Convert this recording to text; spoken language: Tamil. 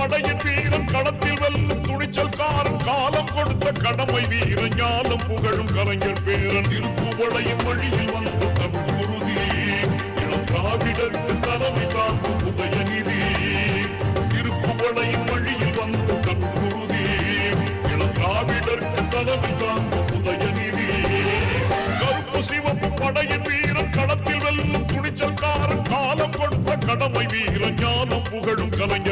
படையின் வீரன் களத்தில் வெல்லும் துணிச்சல்காரன் காலம் கொடுத்த கடமை வீர ஞானம் புகழும் கலைஞர் பேரன் திருப்புவளையின் வழியில் வந்த தமிழ் குருதி இளம் திராவிடருக்கு தலைமை தாங்கும் உதயநிதி திருப்புவளையின் வழியில் வந்த தமிழ் குருதி இளம் திராவிடருக்கு தலைமை தாங்கும் உதயநிதி கருப்பு சிவப்பு படையின் வீரன் களத்தில் வெல்லும் துணிச்சல்காரன் காலம் கொடுத்த கடமை வீர ஞானம் புகழும் கலைஞர்